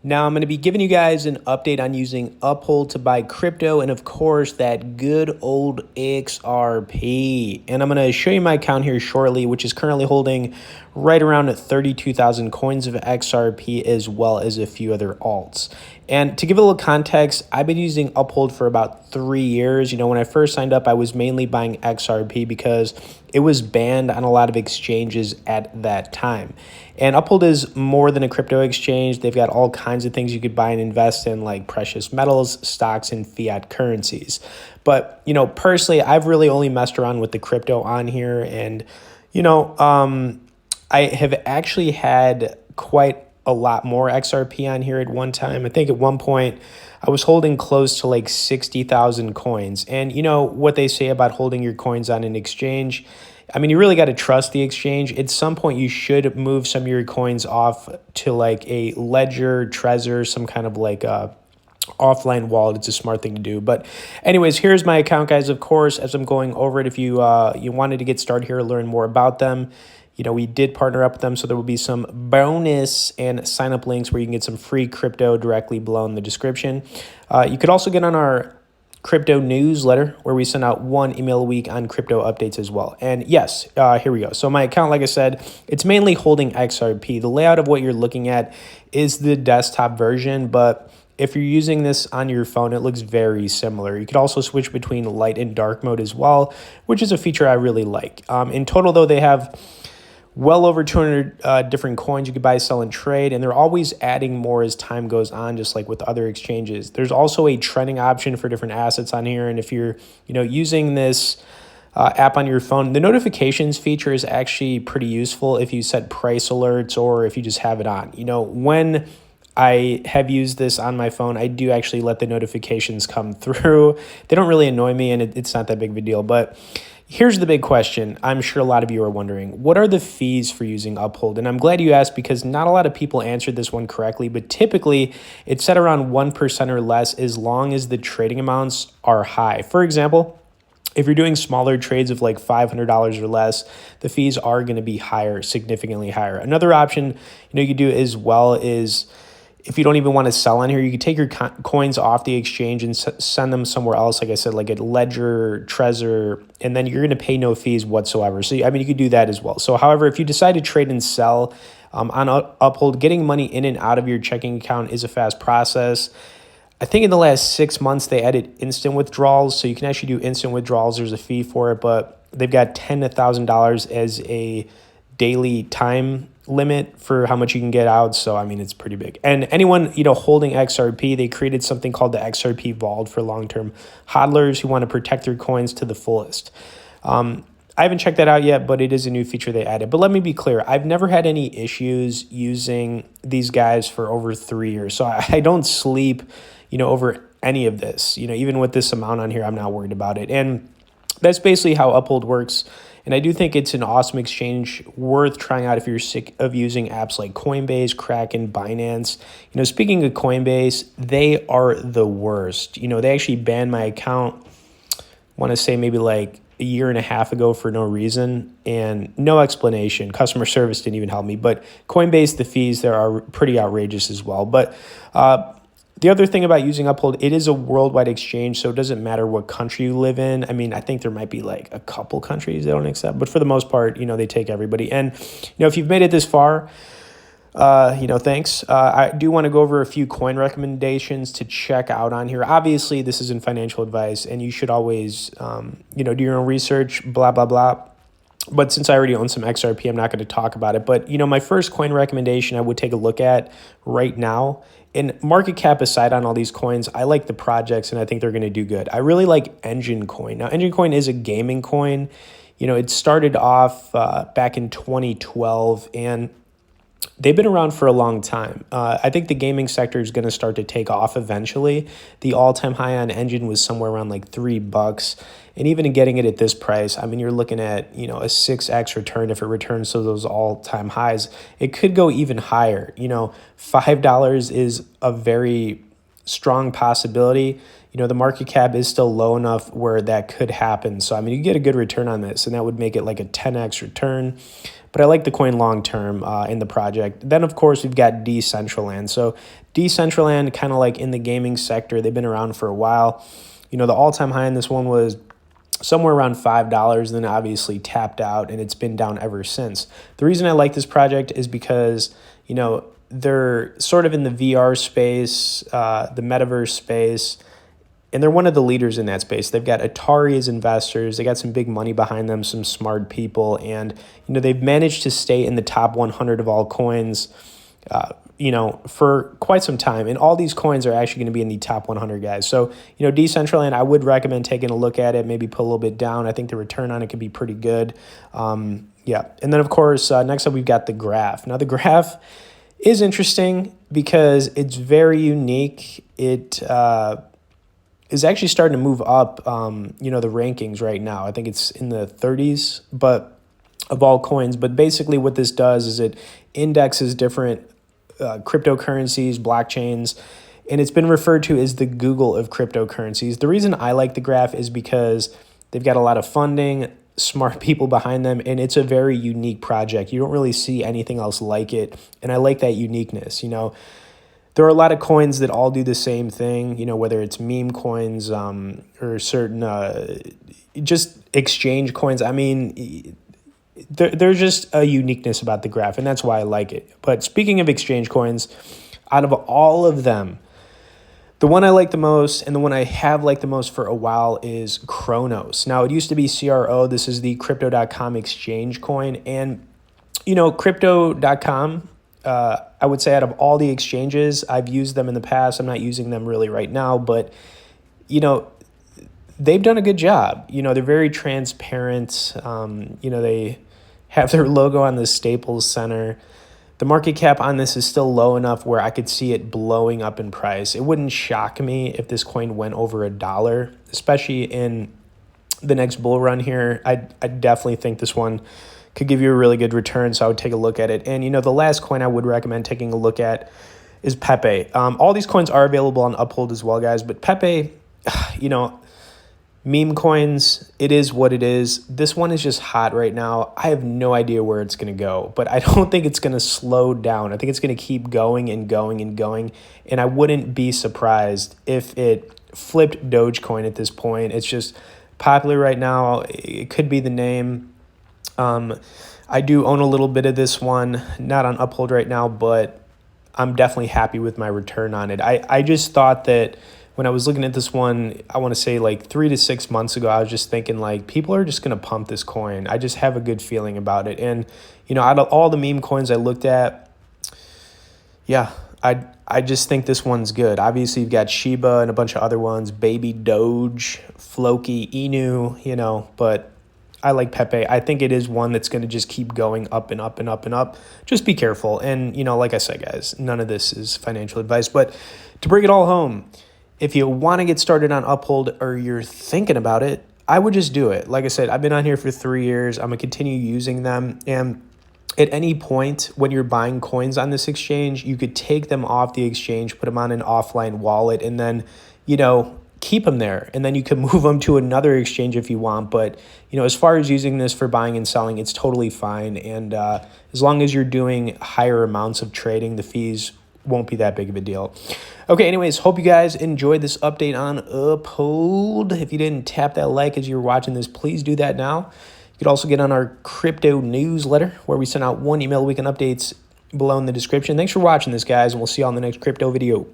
Now I'm going to be giving you guys an update on using Uphold to buy crypto and of course that good old XRP. And I'm going to show you my account here shortly, which is currently holding right around 32,000 coins of XRP as well as a few other alts. And to give a little context, I've been using Uphold for about 3 years. When I first signed up, I was mainly buying XRP because it was banned on a lot of exchanges at that time. And Uphold is more than a crypto exchange. They've got all kinds of things you could buy and invest in, like precious metals, stocks, and fiat currencies. But, personally, I've really only messed around with the crypto on here. And, I have actually had quite a lot more XRP on here at one time. I think at one point I was holding close to like 60,000 coins. And what they say about holding your coins on an exchange, you really got to trust the exchange. At some point, you should move some of your coins off to like a Ledger, Trezor, some kind of like a offline wallet. It's a smart thing to do. But anyways, here's my account, guys. Of course, as I'm going over it, if you wanted to get started here, learn more about them, we did partner up with them, so there will be some bonus and sign up links where you can get some free crypto directly below in the description. You could also get on our crypto newsletter where we send out one email a week on crypto updates as well. And yes, here we go. So my account, like I said, it's mainly holding XRP. The layout of what you're looking at is the desktop version, but if you're using this on your phone, it looks very similar. You could also switch between light and dark mode as well, which is a feature I really like. In total, though, they have well over 200 different coins you could buy, sell, and trade, and they're always adding more as time goes on, just like with other exchanges. There's also a trending option for different assets on here, and if you're using this app on your phone, the notifications feature is actually pretty useful if you set price alerts or if you just have it on. When I have used this on my phone, I do actually let the notifications come through. They don't really annoy me, and it's not that big of a deal, but here's the big question. I'm sure a lot of you are wondering, what are the fees for using Uphold? And I'm glad you asked because not a lot of people answered this one correctly, but typically it's set around 1% or less as long as the trading amounts are high. For example, if you're doing smaller trades of like $500 or less, the fees are going to be higher, significantly higher. Another option you could do as well is, if you don't even want to sell on here, you can take your coins off the exchange and send them somewhere else, like I said, like a Ledger, Trezor, and then you're going to pay no fees whatsoever. So, you could do that as well. So, however, if you decide to trade and sell on Uphold, getting money in and out of your checking account is a fast process. I think in the last 6 months, they added instant withdrawals. So you can actually do instant withdrawals. There's a fee for it, but they've got $10 to $1,000 as a daily time limit for how much you can get out. So, it's pretty big. And anyone, holding XRP, they created something called the XRP Vault for long-term hodlers who want to protect their coins to the fullest. I haven't checked that out yet, but it is a new feature they added. But let me be clear. I've never had any issues using these guys for over 3 years. So I don't sleep, over any of this. Even with this amount on here, I'm not worried about it. And that's basically how Uphold works. And I do think it's an awesome exchange worth trying out if you're sick of using apps like Coinbase, Kraken, Binance. Speaking of Coinbase, they are the worst. They actually banned my account, I want to say maybe like a year and a half ago for no reason and no explanation. Customer service didn't even help me. But Coinbase, the fees there are pretty outrageous as well. But the other thing about using Uphold, it is a worldwide exchange, so it doesn't matter what country you live in. I think there might be like a couple countries they don't accept, but for the most part, they take everybody. And, if you've made it this far, thanks. I do want to go over a few coin recommendations to check out on here. Obviously, this isn't financial advice, and you should always, do your own research, blah, blah, blah. But since I already own some XRP, I'm not going to talk about it. But, my first coin recommendation I would take a look at right now, and market cap aside on all these coins, I like the projects and I think they're going to do good. I really like Enjin Coin. Now, Enjin Coin is a gaming coin. It started off back in 2012 and they've been around for a long time. I think the gaming sector is going to start to take off eventually. The all-time high on Enjin was somewhere around like $3. And even in getting it at this price, you're looking at, a 6x return if it returns to those all-time highs. It could go even higher. $5 is a very strong possibility. The market cap is still low enough where that could happen. So, you get a good return on this, and that would make it like a 10x return. but I like the coin long term in the project. Then, of course, we've got Decentraland. So Decentraland, kind of like in the gaming sector, they've been around for a while. You know, the all-time high in this one was somewhere around $5, then obviously tapped out, and it's been down ever since. The reason I like this project is because, you know, they're sort of in the VR space, the metaverse space, and they're one of the leaders in that space. They've got Atari as investors. They got some big money behind them, some smart people, and you know they've managed to stay in the top 100 of all coins, you know, for quite some time. And all these coins are actually going to be in the top 100, guys. So you know, Decentraland, I would recommend taking a look at it. Maybe put a little bit down. I think the return on it could be pretty good. Yeah, and then of course next up we've got the Graph. Now the Graph is interesting because it's very unique. It is actually starting to move up, you know, the rankings right now. I think it's in the 30s, but of all coins. But basically what this does is it indexes different cryptocurrencies, blockchains, and it's been referred to as the Google of cryptocurrencies. The reason I like the Graph is because they've got a lot of funding, smart people behind them, and it's a very unique project. You don't really see anything else like it, and I like that uniqueness, you know. There are a lot of coins that all do the same thing, you know, whether it's meme coins or certain just exchange coins. I mean, there's just a uniqueness about the Graph, and that's why I like it. But speaking of exchange coins, out of all of them, the one I like the most and the one I have liked the most for a while is Cronos. Now, it used to be CRO. This is the Crypto.com exchange coin. And, you know, Crypto.com, I would say out of all the exchanges, I've used them in the past. I'm not using them really right now, but, you know, they've done a good job. You know, they're very transparent. You know, they have their logo on the Staples Center. The market cap on this is still low enough where I could see it blowing up in price. It wouldn't shock me if this coin went over $1, especially in the next bull run here. I definitely think this one could give you a really good return, so I would take a look at it. And, you know, the last coin I would recommend taking a look at is Pepe. All these coins are available on Uphold as well, guys, but Pepe, you know, meme coins, it is what it is. This one is just hot right now. I have no idea where it's going to go, but I don't think it's going to slow down. I think it's going to keep going and going and going, and I wouldn't be surprised if it flipped Dogecoin at this point. It's just popular right now. It could be the name. I do own a little bit of this one, not on Uphold right now, but I'm definitely happy with my return on it. I just thought that when I was looking at this one, I want to say like 3 to 6 months ago, I was just thinking like people are just going to pump this coin. I just have a good feeling about it. And, you know, out of all the meme coins I looked at, yeah, I just think this one's good. Obviously, you've got Shiba and a bunch of other ones, Baby Doge, Floki, Inu, you know, but I like Pepe. I think it is one that's going to just keep going up and up and up and up. Just be careful. And, you know, like I said, guys, none of this is financial advice. But to bring it all home, if you want to get started on Uphold or you're thinking about it, I would just do it. Like I said, I've been on here for 3 years. I'm going to continue using them. And at any point when you're buying coins on this exchange, you could take them off the exchange, put them on an offline wallet, and then, you know, keep them there. And then you can move them to another exchange if you want. But, you know, as far as using this for buying and selling, it's totally fine. And as long as you're doing higher amounts of trading, the fees won't be that big of a deal. Okay, anyways, hope you guys enjoyed this update on Uphold. If you didn't tap that like as you were watching this, please do that now. You could also get on our crypto newsletter where we send out 1 email a week on updates below in the description. Thanks for watching this, guys, and we'll see you on the next crypto video.